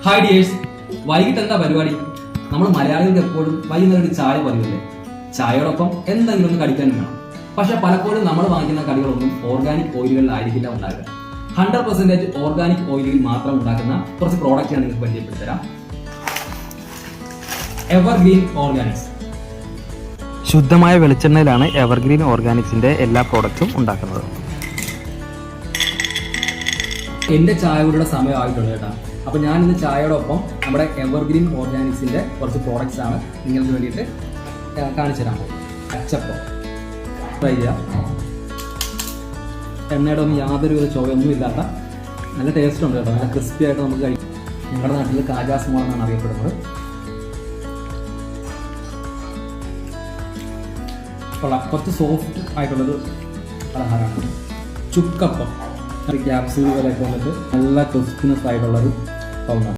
Hi dears, വൈകിട്ട് എന്താ പരിപാടി? നമ്മൾ മലയാളികൾക്ക് എപ്പോഴും വൈകുന്നേരം ഒരു ചായ പതിവില്ലേ? ചായയോടൊപ്പം എന്തെങ്കിലും ഒന്ന് കടിക്കാനും വേണം. പക്ഷെ പലപ്പോഴും നമ്മൾ വാങ്ങിക്കുന്ന കടികളൊന്നും ഓർഗാനിക് ഓയിലുകളിലായിരിക്കില്ല ഉണ്ടാകുക. 100% ഓർഗാനിക് ഓയിലുകളിൽ മാത്രം ഉണ്ടാക്കുന്ന കുറച്ച് പ്രോഡക്റ്റ് ഞാൻ നിങ്ങൾക്ക് പരിചയപ്പെടുത്തരാം. Evergreen Organics. ശുദ്ധമായ വെളിച്ചെണ്ണയിലാണ് എവർഗ്രീൻ ഓർഗാനിക്സിന്റെ എല്ലാ പ്രോഡക്റ്റും ഉണ്ടാക്കുന്നത്. എന്റെ ചായയുടെ സമയമായിട്ടുണ്ട് കേട്ടോ. അപ്പൊ ഞാൻ ഇന്ന് ചായയോടൊപ്പം നമ്മുടെ എവർഗ്രീൻ ഓർഗാനിക്സിന്റെ കുറച്ച് പ്രോഡക്ട്സ് ആണ് നിങ്ങൾക്ക് വേണ്ടിയിട്ട് കാണിച്ചു തരാൻ പോകും. അച്ചപ്പം ട്രൈ ചെയ്യാം. എണ്ണയുടെ ഒന്നും യാതൊരു ചുവയൊന്നും ഇല്ലാത്ത നല്ല ടേസ്റ്റ് ഉണ്ട് കേട്ടോ. നല്ല ക്രിസ്പി ആയിട്ട് നമുക്ക് കഴിക്കാം. ഞങ്ങളുടെ നാട്ടിൽ കാജാസ്മോൾ എന്നാണ് അറിയപ്പെടുന്നത്. കുറച്ച് സോഫ്റ്റ് ആയിട്ടുള്ളൊരു പലഹാരമാണ് ചുക്കപ്പം. ക്യാപ്സ്യൂൾ പോലെയൊക്കെ വന്നിട്ട് നല്ല ക്രിസ്പിനെസ് ആയിട്ടുള്ളൊരു പൗഡാണ്.